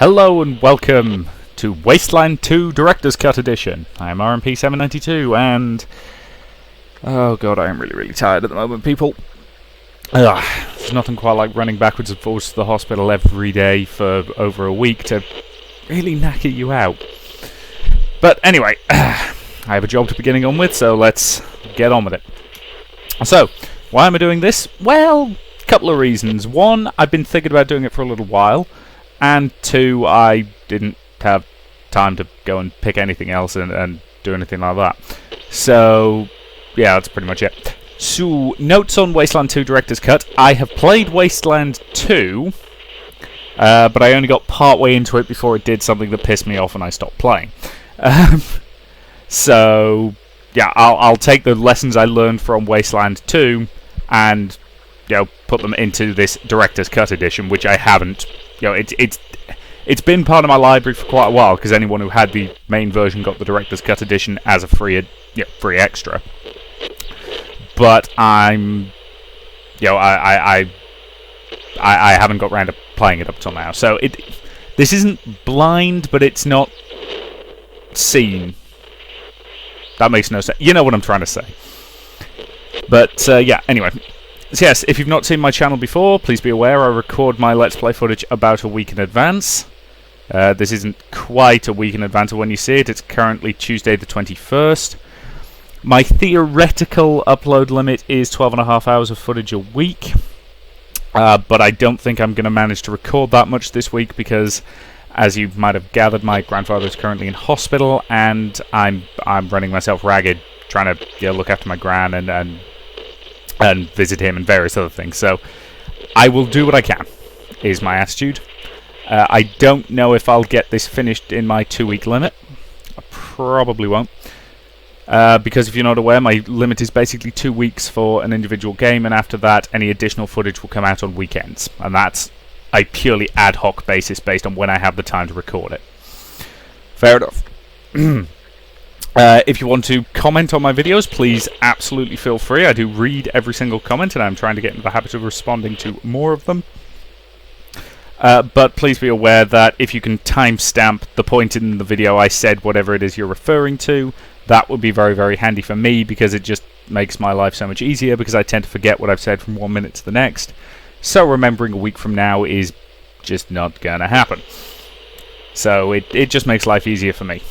Hello and welcome to Wasteland 2 Director's Cut Edition. I am RMP792 and... oh god, I am really tired at the moment, people. There's nothing quite like running backwards and forwards to the hospital every day for over a week to really knacker you out. But anyway, I have a job to be getting on with, so let's get on with it. So, why am I doing this? Well, a couple of reasons. One, I've been thinking about doing it for a little while. And two, I didn't have time to go and pick anything else and do anything like that. So, yeah, that's pretty much it. So, notes on Wasteland 2 Director's Cut. I have played Wasteland 2, but I only got part way into it before it did something that pissed me off and I stopped playing. So, yeah, I'll take the lessons I learned from Wasteland 2 and, you know, put them into this Director's Cut edition, which I haven't. You know, it's been part of my library for quite a while because anyone who had the main version got the Director's Cut edition as a free extra. But I haven't got round to playing it up till now. So this isn't blind, but it's not seen. That makes no sense. You know what I'm trying to say. But yeah, anyway. So yes, if you've not seen my channel before, please be aware I record my Let's Play footage about a week in advance. This isn't quite a week in advance of when you see it. It's currently Tuesday the 21st. My theoretical upload limit is 12.5 hours of footage a week. But I don't think I'm going to manage to record that much this week because, as you might have gathered, my grandfather is currently in hospital and I'm running myself ragged trying to look after my gran and visit him and various other things. So I will do what I can, is my attitude. I don't know if I'll get this finished in my 2-week limit. I probably won't. Because if you're not aware, my limit is basically 2 weeks for an individual game, and after that any additional footage will come out on weekends. And that's a purely ad hoc basis based on when I have the time to record it. Fair enough. If you want to comment on my videos, please absolutely feel free. I do read every single comment, and I'm trying to get into the habit of responding to more of them. But please be aware that if you can timestamp the point in the video I said whatever it is you're referring to, that would be very handy for me, because it just makes my life so much easier, because I tend to forget what I've said from 1 minute to the next. So remembering a week from now is just not gonna happen. So it just makes life easier for me.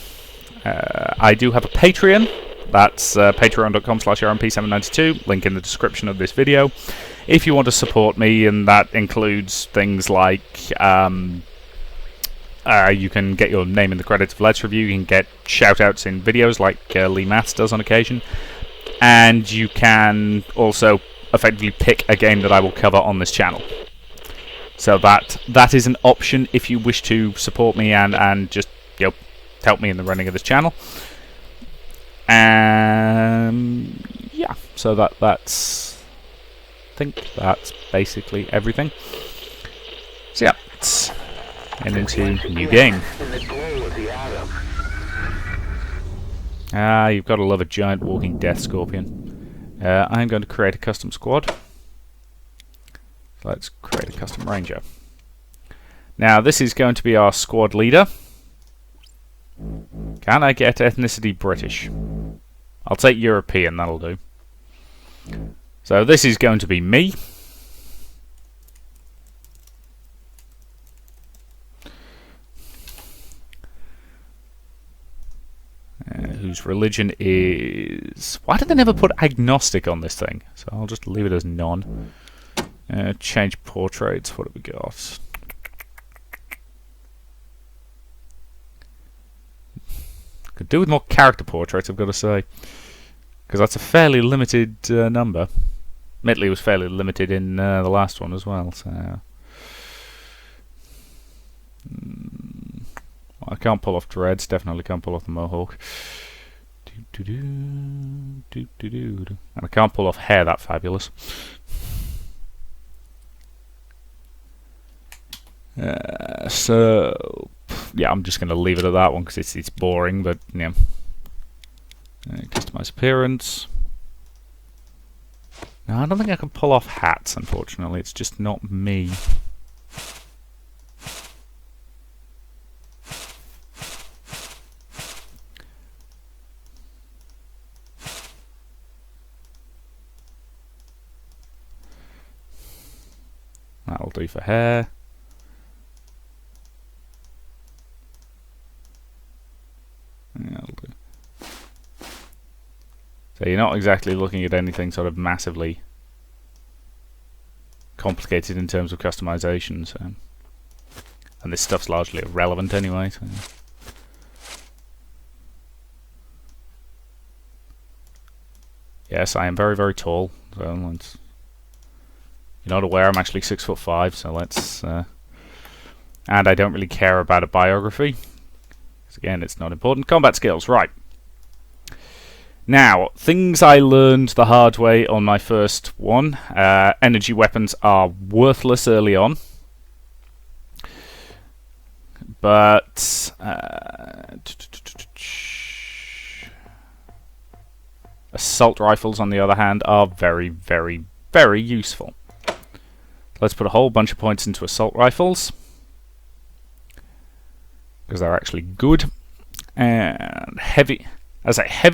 I do have a Patreon. That's patreon.com/rmp792. Link in the description of this video. If you want to support me, and that includes things like you can get your name in the credits of Let's Review, you can get shout-outs in videos like Lee Maths does on occasion, and you can also effectively pick a game that I will cover on this channel. So that is an option if you wish to support me and just, you know, help me in the running of this channel. Yeah, so that's I think that's basically everything. So yeah, let's head into new game. You've got to love a giant walking death scorpion. I'm going to create a custom squad. Let's create a custom ranger. Now this is going to be our squad leader. Can I get ethnicity British? I'll take European, that'll do. So this is going to be me. Whose religion is... why did they never put agnostic on this thing? So I'll just leave it as none. Change portraits, what have we got? Could do with more character portraits, I've got to say, because that's a fairly limited number. Admittedly, it was fairly limited in the last one as well. So I can't pull off dreads. Definitely can't pull off the mohawk. And I can't pull off hair that fabulous. So yeah, I'm just going to leave it at that one because it's boring, but yeah. Customize appearance. No, I don't think I can pull off hats, unfortunately. It's just not me. That'll do for hair. That'll do. So you're not exactly looking at anything sort of massively complicated in terms of customization, so. And this stuff's largely irrelevant anyway. So. Yes, I am very, very tall. So let's. You're not aware I'm actually 6'5", so let's. And I don't really care about a biography. Because again, it's not important. Combat skills, right. Now, things I learned the hard way on my first one. Energy weapons are worthless early on. But assault rifles, on the other hand, are very, very, very useful. Let's put a whole bunch of points into assault rifles, because they're actually good. And heavy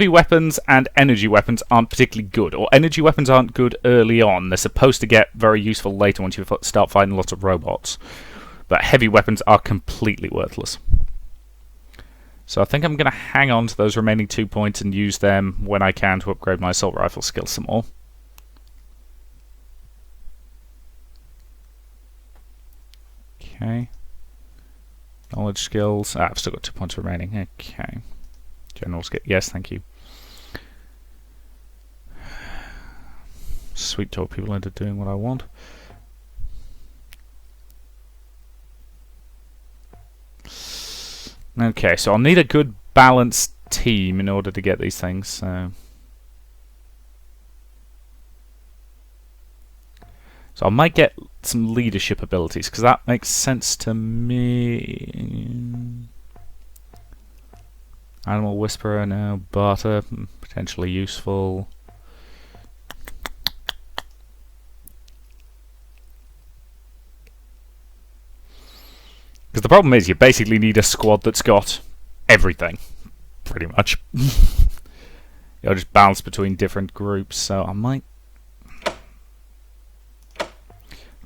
weapons and energy weapons aren't particularly good, or energy weapons aren't good early on. They're supposed to get very useful later once you start fighting lots of robots. But heavy weapons are completely worthless. So I think I'm going to hang on to those remaining 2 points and use them when I can to upgrade my assault rifle skill some more. Okay. Knowledge skills. I've still got 2 points remaining. Okay. General skill. Yes, thank you. Sweet talk people into doing what I want. Okay, so I'll need a good balanced team in order to get these things. So I might get some leadership abilities, because that makes sense to me. Animal Whisperer, no. Barter, potentially useful. Because the problem is, you basically need a squad that's got everything, pretty much. You'll just bounce between different groups, so I might. A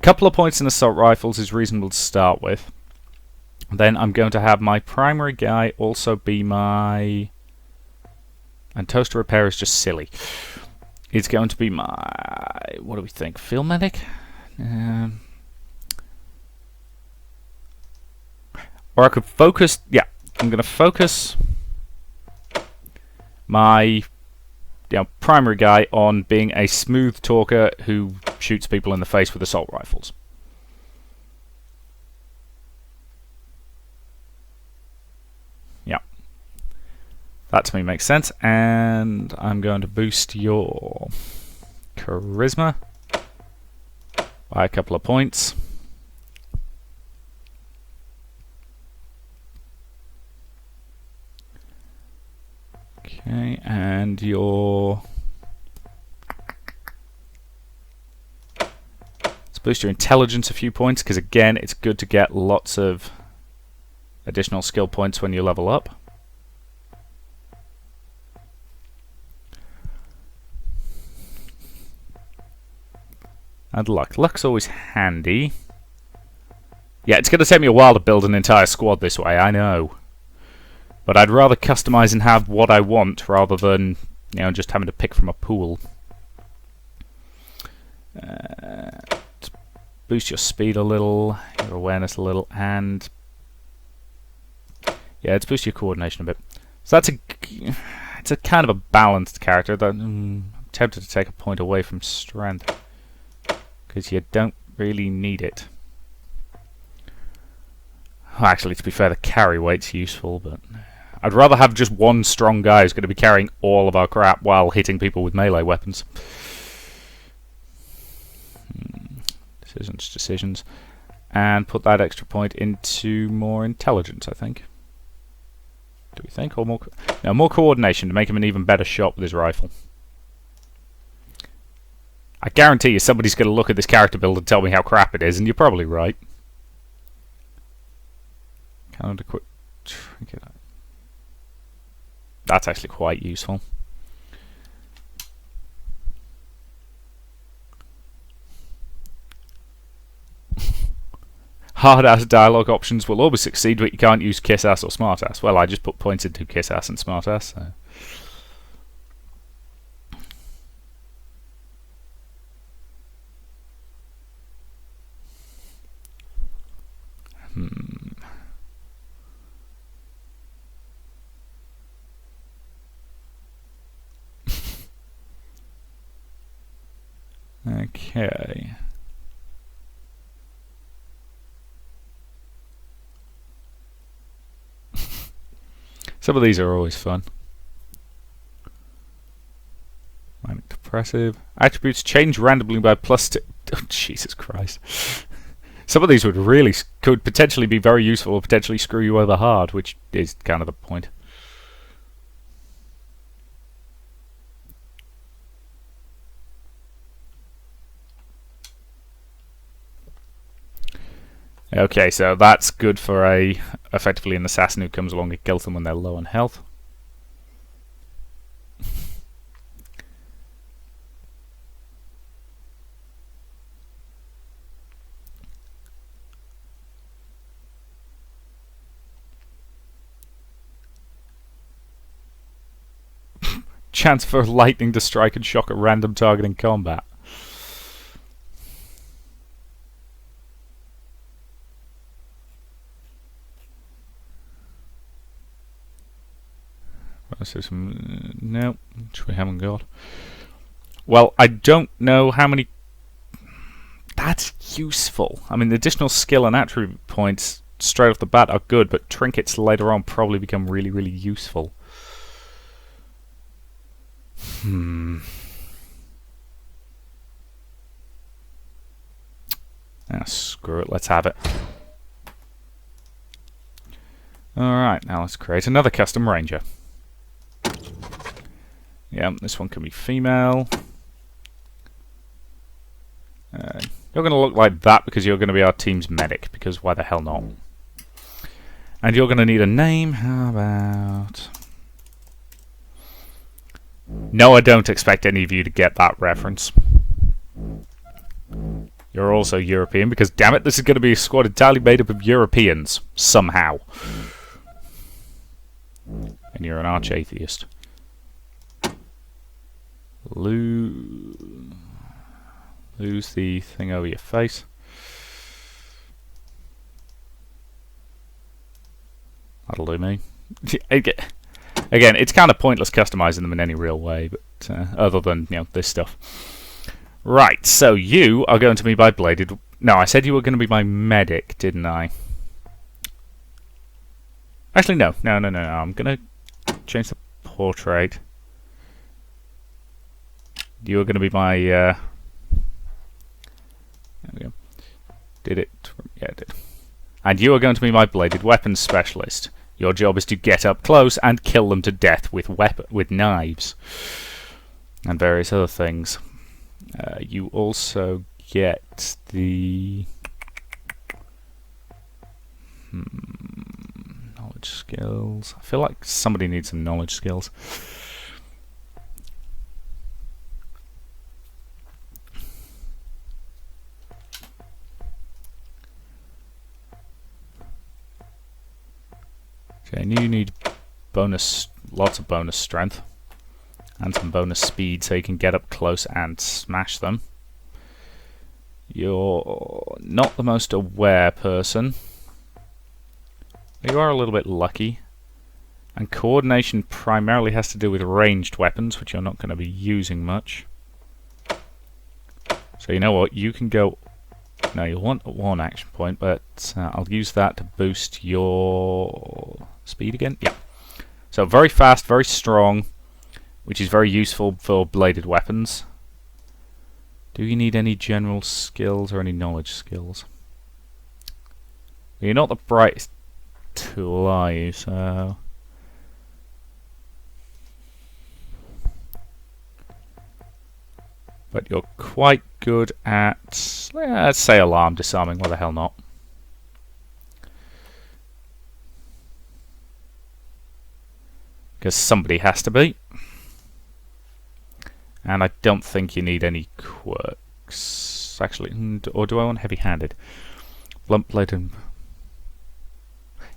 couple of points in assault rifles is reasonable to start with. Then I'm going to have my primary guy also be my. And toaster repair is just silly. It's going to be my. What do we think? Field medic? Or I could focus. Yeah, I'm going to focus my primary guy on being a smooth talker who shoots people in the face with assault rifles. Yeah. That to me makes sense. And I'm going to boost your charisma by a couple of points. Okay, and let's boost your intelligence a few points, because again, it's good to get lots of additional skill points when you level up. And luck. Luck's always handy. Yeah, it's going to take me a while to build an entire squad this way, I know. But I'd rather customize and have what I want rather than, just having to pick from a pool. Boost your speed a little, your awareness a little, and yeah, let's boost your coordination a bit. So it's a kind of a balanced character. That I'm tempted to take a point away from strength, because you don't really need it. Well, actually, to be fair, the carry weight's useful, but I'd rather have just one strong guy who's going to be carrying all of our crap while hitting people with melee weapons. Decisions. And put that extra point into more intelligence, I think. Do we think? Or more? No, more coordination to make him an even better shot with his rifle. I guarantee you somebody's going to look at this character build and tell me how crap it is, and you're probably right. Calendar quick trinket. That's actually quite useful. Hard-ass dialogue options will always succeed, but you can't use kiss-ass or smart-ass. Well, I just put points into kiss-ass and smart-ass, so... Okay. Some of these are always fun. Manic depressive. Attributes change randomly by +2. Oh, Jesus Christ. Some of these could potentially be very useful or potentially screw you over hard, which is kind of the point. Okay, so that's good for effectively an assassin who comes along and kills them when they're low on health. Chance for lightning to strike and shock a random target in combat. No, which we haven't got. Well, I don't know how many... That's useful. I mean, the additional skill and attribute points straight off the bat are good, but trinkets later on probably become really, really useful. Screw it, let's have it. Alright, now let's create another custom ranger. Yeah, this one can be female. You're going to look like that because you're going to be our team's medic, because why the hell not? And you're going to need a name. How about... No, I don't expect any of you to get that reference. You're also European, because damn it, this is going to be a squad entirely made up of Europeans. Somehow. And you're an arch-atheist. Lose the thing over your face. That'll do me. Again, it's kind of pointless customizing them in any real way, but other than, you know, this stuff. Right, so you are going to be my bladed... No, I said you were going to be my medic, didn't I? Actually, no. No. I'm going to change the portrait. You are going to be my... There we go. Did it? Yeah, it did. And you are going to be my bladed weapons specialist. Your job is to get up close and kill them to death with knives. And various other things. You also get the... knowledge skills. I feel like somebody needs some knowledge skills. Okay, and you need lots of bonus strength and some bonus speed so you can get up close and smash them. You're not the most aware person. You are a little bit lucky. And coordination primarily has to do with ranged weapons, which you're not going to be using much. So you know what, you can go... No, you'll want one action point, but I'll use that to boost your speed again. Yeah. So very fast, very strong, which is very useful for bladed weapons. Do you need any general skills or any knowledge skills? You're not the brightest tool, are you? So... But you're quite good at, let's say, alarm disarming. Why the hell not? Because somebody has to be. And I don't think you need any quirks. Actually, or do I want heavy-handed? Blunt blade and...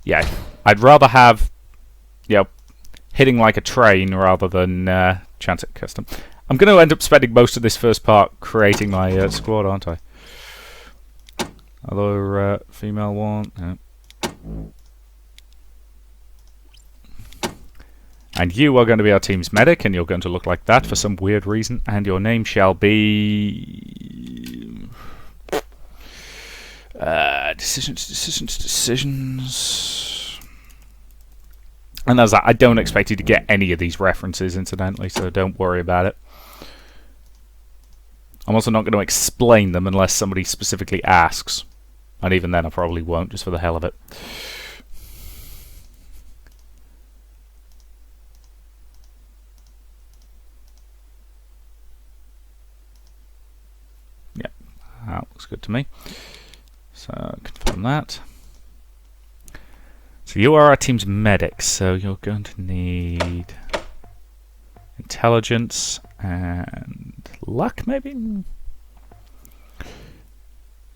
Yeah, I'd rather have, you know, hitting like a train rather than chance at custom. I'm going to end up spending most of this first part creating my squad, aren't I? Other female one. Yeah. And you are going to be our team's medic, and you're going to look like that for some weird reason. And your name shall be... decisions. And as that, I don't expect you to get any of these references, incidentally, so don't worry about it. I'm also not going to explain them unless somebody specifically asks. And even then I probably won't, just for the hell of it. Yeah, that looks good to me. So, confirm that. So you are our team's medic, so you're going to need intelligence and luck, maybe?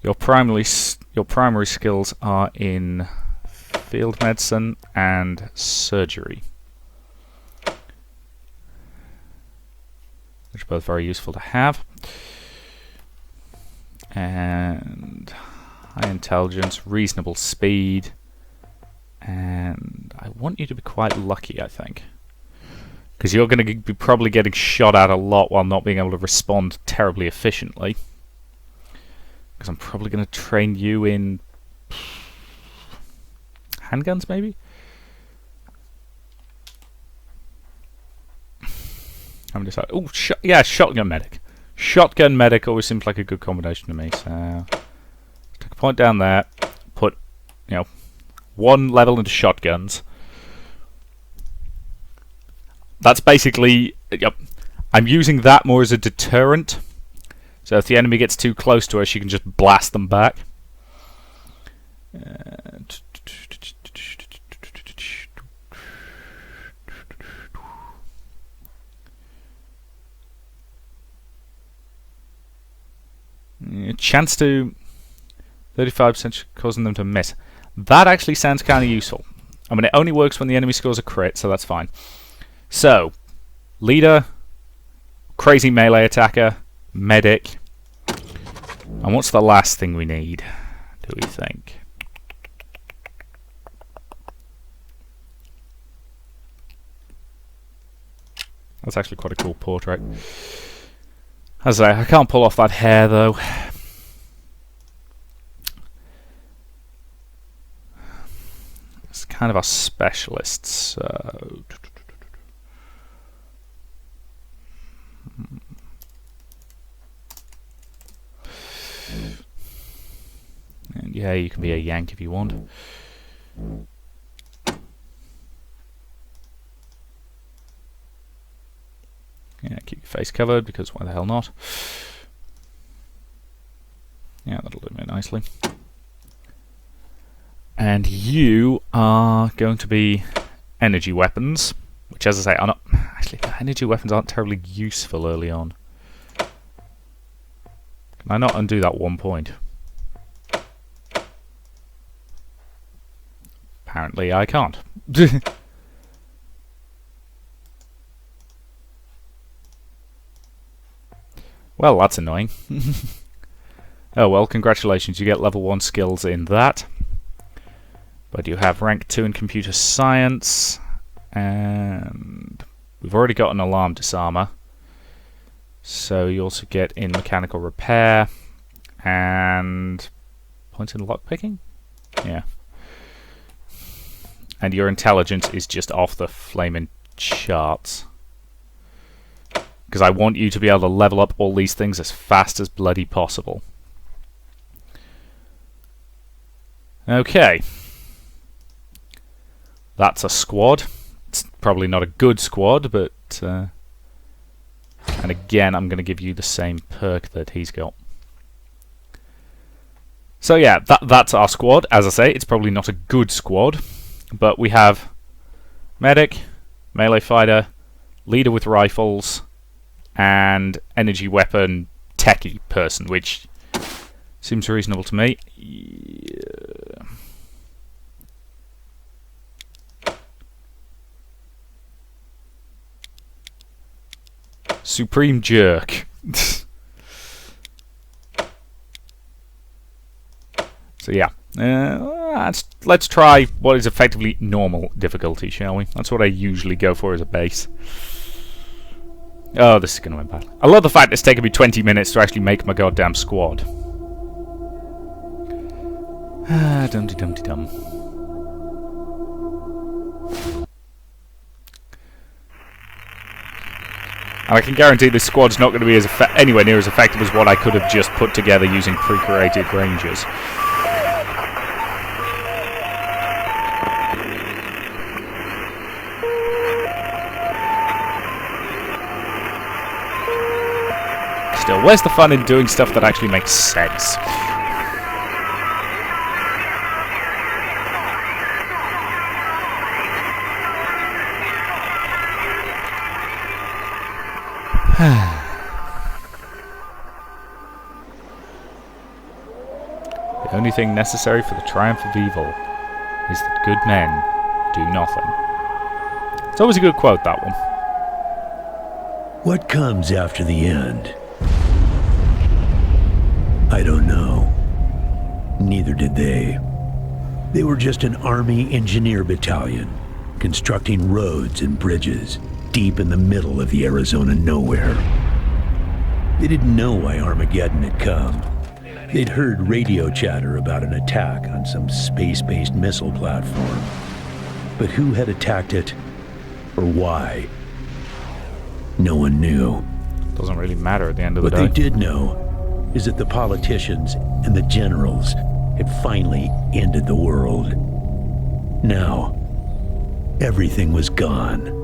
Your primary skills are in field medicine and surgery, which are both very useful to have. And high intelligence, reasonable speed, and I want you to be quite lucky, I think, because you're going to be probably getting shot at a lot while not being able to respond terribly efficiently. Because I'm probably going to train you in handguns, maybe? I'm decided. Oh, yeah, shotgun medic. Shotgun medic always seems like a good combination to me. So, take a point down there. Put, you know, one level into shotguns. That's basically. Yep. I'm using that more as a deterrent. So if the enemy gets too close to us, you can just blast them back. Chance to 35% causing them to miss. That actually sounds kind of useful. I mean, it only works when the enemy scores a crit, so that's fine. So, leader, crazy melee attacker, medic. And what's the last thing we need, do we think? That's actually quite a cool portrait. As I say, I can't pull off that hair though. It's kind of our specialist, so... And yeah, you can be a Yank if you want. Yeah, keep your face covered, because why the hell not? Yeah, that'll do me nicely. And you are going to be energy weapons, which, as I say, are not... Actually, the energy weapons aren't terribly useful early on. Can I not undo that 1 point? Apparently I can't. Well, that's annoying. Oh well, congratulations, you get level 1 skills in that. But you have rank 2 in computer science, and we've already got an alarm disarmer. So you also get in mechanical repair and points in lockpicking? Yeah. And your intelligence is just off the flaming charts. Because I want you to be able to level up all these things as fast as bloody possible. Okay. That's a squad. It's probably not a good squad, but... and again, I'm going to give you the same perk that he's got. So yeah, that's our squad. As I say, it's probably not a good squad. But we have medic, melee fighter, leader with rifles, and energy weapon techie person, which Seems reasonable to me. Yeah. Supreme Jerk. So yeah, let's try what is effectively normal difficulty, shall we? That's what I usually go for as a base. Oh, this is going to end bad. I love the fact it's taken me 20 minutes to actually make my goddamn squad. Dum-de-dum-de-dum. And I can guarantee this squad's not going to be as anywhere near as effective as what I could have just put together using pre-created rangers. Still, where's the fun in doing stuff that actually makes sense? The only thing necessary for the triumph of evil is that good men do nothing. It's always a good quote, that one. What comes after the end? I don't know. Neither did they. They were just an army engineer battalion, constructing roads and bridges deep in the middle of the Arizona nowhere. They didn't know why Armageddon had come. They'd heard radio chatter about an attack on some space-based missile platform. But who had attacked it, or why? No one knew. Doesn't really matter at the end of the day. What they did know is that the politicians and the generals had finally ended the world. Now, everything was gone.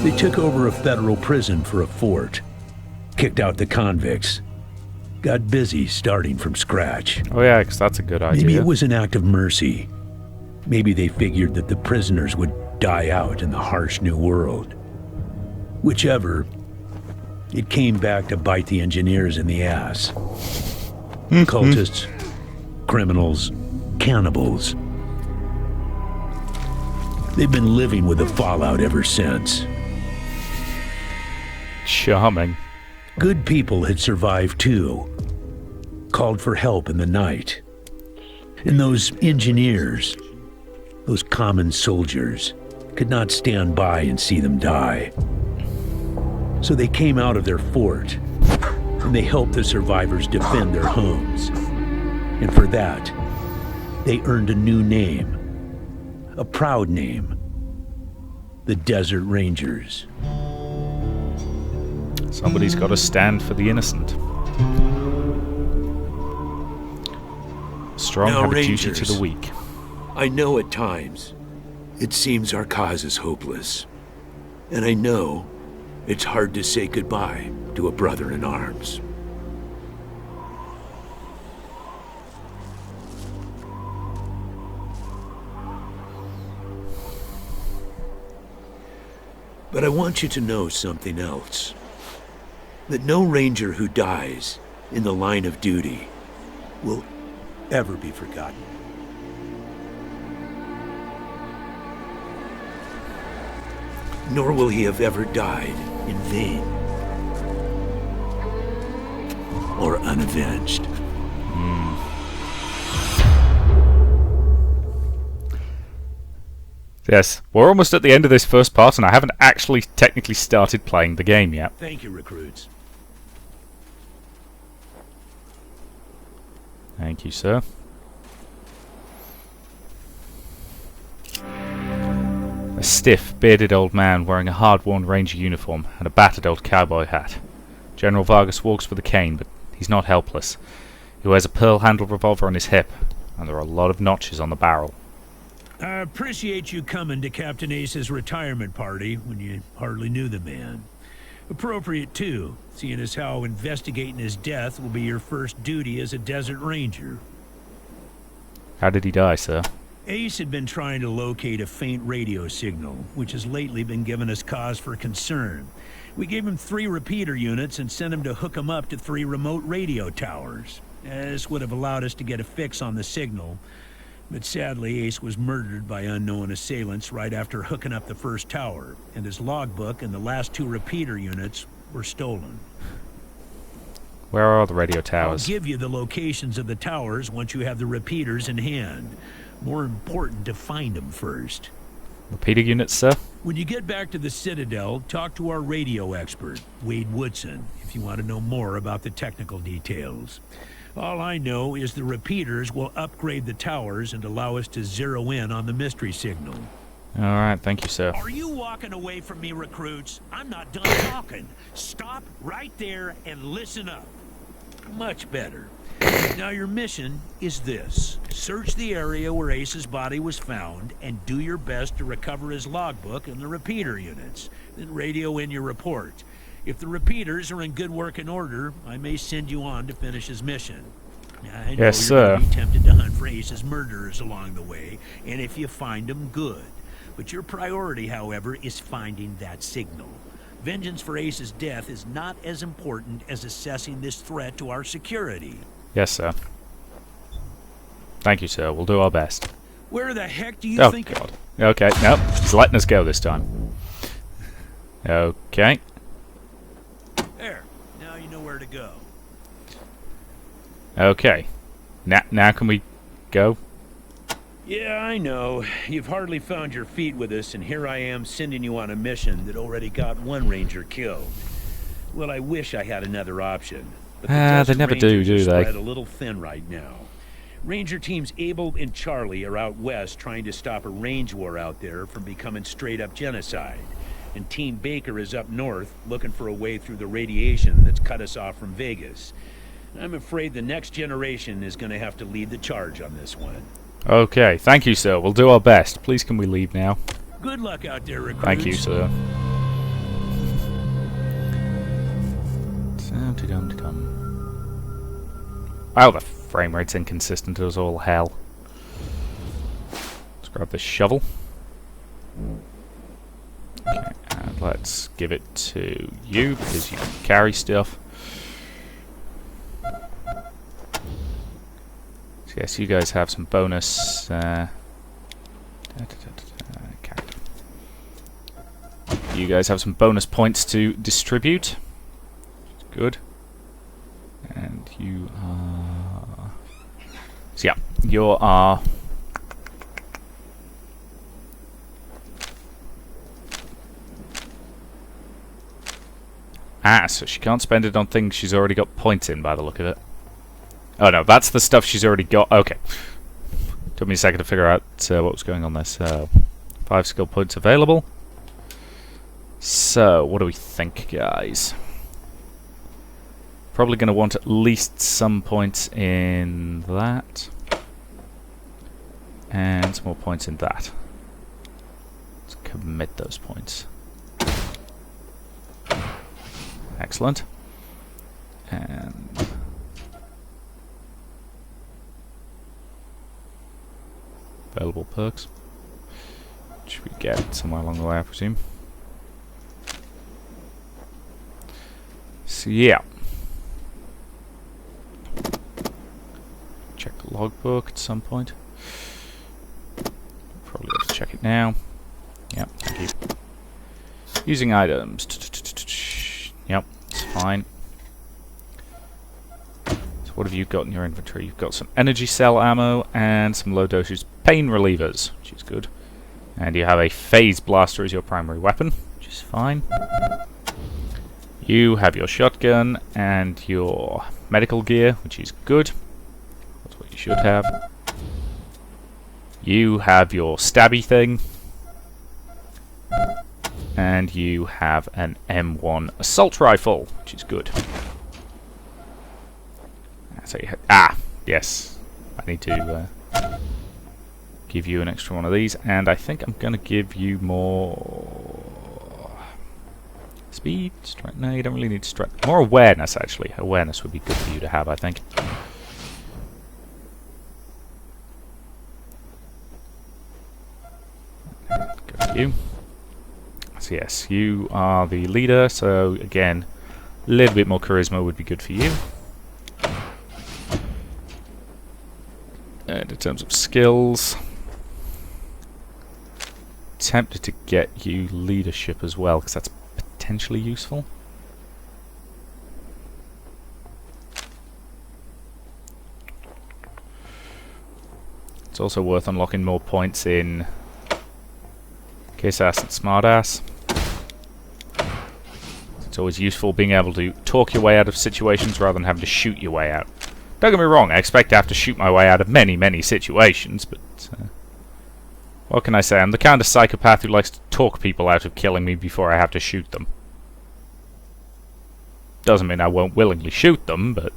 They took over a federal prison for a fort, kicked out the convicts, got busy starting from scratch. Oh yeah, because that's a good idea. Maybe it was an act of mercy. Maybe they figured that the prisoners would die out in the harsh new world. Whichever, it came back to bite the engineers in the ass. Cultists, criminals, cannibals. They've been living with the fallout ever since. Charming. Good people had survived too. Called for help in the night. And those engineers, those common soldiers, could not stand by and see them die. So they came out of their fort, and they helped the survivors defend their homes. And for that, they earned a new name, a proud name, the Desert Rangers. Somebody's got to stand for the innocent. Strong Now, have Rangers, a duty to the weak. I know at times it seems our cause is hopeless. And I know it's hard to say goodbye to a brother in arms. But I want you to know something else. That no ranger who dies in the line of duty will ever be forgotten. Nor will he have ever died in vain or unavenged. Yes, we're almost at the end of this first part, and I haven't actually technically started playing the game yet. Thank you, recruits. Thank you, sir. A stiff, bearded old man wearing a hard-worn ranger uniform and a battered old cowboy hat. General Vargas walks with a cane, but he's not helpless. He wears a pearl-handled revolver on his hip, and there are a lot of notches on the barrel. I appreciate you coming to Captain Ace's retirement party when you hardly knew the man. Appropriate, too, seeing as how investigating his death will be your first duty as a Desert Ranger. How did he die, sir? Ace had been trying to locate a faint radio signal, which has lately been giving us cause for concern. We gave him 3 repeater units and sent him to hook them up to 3 remote radio towers. This would have allowed us to get a fix on the signal, but sadly Ace was murdered by unknown assailants right after hooking up the first tower, and his logbook and the last 2 repeater units were stolen. Where are the radio towers? I'll give you the locations of the towers once you have the repeaters in hand. More important to find them first. Repeater units, sir? When you get back to the Citadel, talk to our radio expert, Wade Woodson, if you want to know more about the technical details. All I know is the repeaters will upgrade the towers and allow us to zero in on the mystery signal. Alright, thank you, sir. Are you walking away from me, recruits? I'm not done talking. Stop right there and listen up. Much better. Now your mission is this. Search the area where Ace's body was found and do your best to recover his logbook and the repeater units. Then radio in your report. If the repeaters are in good working order, I may send you on to finish his mission. Now, I know Yes, you're sir. gonna be tempted to hunt for Ace's murderers along the way, and if you find them, good. But your priority, however, is finding that signal. Vengeance for Ace's death is not as important as assessing this threat to our security. Yes, sir. Thank you, sir. We'll do our best. Where the heck do you Oh, think... God. Okay, nope. He's letting us go this time. Okay. There. Now you know where to go. Okay. Now can we go? Yeah, I know. You've hardly found your feet with us, and here I am sending you on a mission that already got 1 Ranger killed. Well, I wish I had another option. But the They Dust never do Rangers are they? spread a little thin right now. Ranger teams Abel and Charlie are out west trying to stop a range war out there from becoming straight-up genocide. And Team Baker is up north looking for a way through the radiation that's cut us off from Vegas. I'm afraid the next generation is going to have to lead the charge on this one. Okay, thank you, sir. We'll do our best. Please, can we leave now? Good luck out there, recruits. Thank you, sir. Wow, the frame rate's inconsistent as all hell. Let's grab this shovel. Okay, and let's give it to you because you can carry stuff. So yes, you guys have some bonus. You guys have some bonus points to distribute. Good. And you are... So yeah, you are... Ah, so she can't spend it on things she's already got points in by the look of it. Oh no, that's the stuff she's already got. Okay. Took me a second to figure out what was going on there. So, 5 skill points available. So, what do we think, guys? Probably going to want at least some points in that. And some more points in that. Let's commit those points. Excellent. And... available perks. Which we get somewhere along the way, I presume. So, yeah. Check the logbook at some point. Probably have to check it now. Yep, thank you. Using items. Yep, it's fine. So what have you got in your inventory? You've got some energy cell ammo and some low dosage pain relievers, which is good. And you have a phase blaster as your primary weapon, which is fine. You have your shotgun and your medical gear, which is good. That's what you should have. You have your stabby thing. And you have an M1 assault rifle, which is good. So you yes. I need to give you an extra one of these, and I think I'm going to give you more speed, strength. No, you don't really need strength. More awareness, actually. Awareness would be good for you to have, I think. you. So yes, you are the leader, so again, a little bit more charisma would be good for you. And in terms of skills, tempted to get you leadership as well, because that's potentially useful. It's also worth unlocking more points in Kiss-Ass and Smartass. It's always useful being able to talk your way out of situations rather than having to shoot your way out. Don't get me wrong, I expect to have to shoot my way out of many, many situations, but what can I say? I'm the kind of psychopath who likes to talk people out of killing me before I have to shoot them. Doesn't mean I won't willingly shoot them, but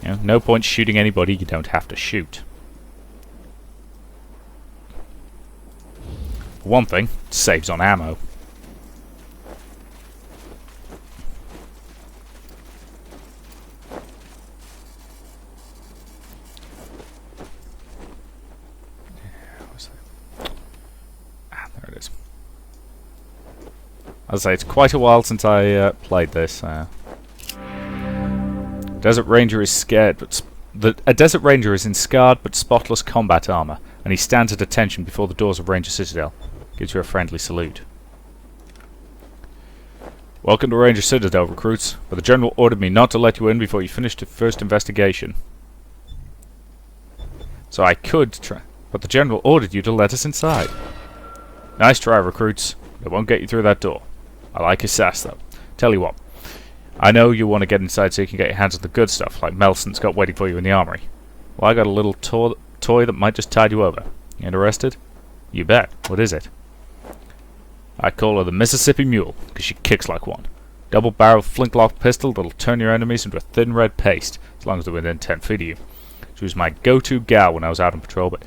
you know, no point shooting anybody you don't have to shoot. For one thing, it saves on ammo. There it is. As I say, it's quite a while since I played this. Desert Ranger is scared, but a Desert Ranger is in scarred but spotless combat armor, and he stands at attention before the doors of Ranger Citadel. Gives you a friendly salute. Welcome to Ranger Citadel, recruits. But the General ordered me not to let you in before you finished the first investigation. So I could try, but the General ordered you to let us inside. Nice try, recruits. It won't get you through that door. I like his sass, though. Tell you what. I know you want to get inside so you can get your hands on the good stuff, like Melson's got waiting for you in the armory. Well, I got a little toy that might just tide you over. You interested? You bet. What is it? I call her the Mississippi Mule, because she kicks like one. Double-barreled flintlock pistol that'll turn your enemies into a thin red paste, as long as they're within 10 feet of you. She was my go-to gal when I was out on patrol, but,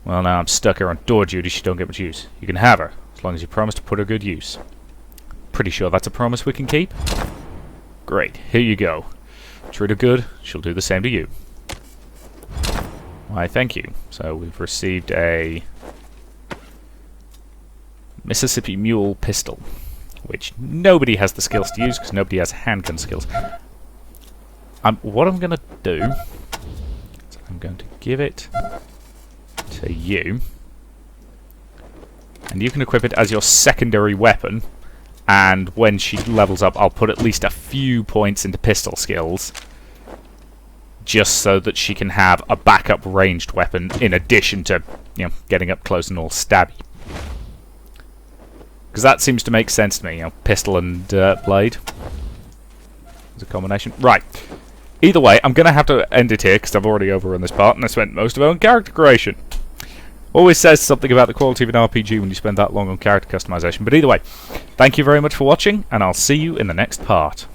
well, now I'm stuck here on door duty, she don't get much use. You can have her, as long as you promise to put her good use. Pretty sure that's a promise we can keep? Great, here you go. Treat her good, she'll do the same to you. Why, thank you. So we've received a Mississippi Mule pistol, which nobody has the skills to use because nobody has handgun skills. What I'm going to do is I'm going to give it to you, and you can equip it as your secondary weapon. And when she levels up, I'll put at least a few points into pistol skills, just so that she can have a backup ranged weapon in addition to, you know, getting up close and all stabby. Because that seems to make sense to me, you know, pistol and blade. It's a combination. Right. Either way, I'm going to have to end it here because I've already overrun this part and I spent most of it on character creation. Always says something about the quality of an RPG when you spend that long on character customization. But either way, thank you very much for watching, and I'll see you in the next part.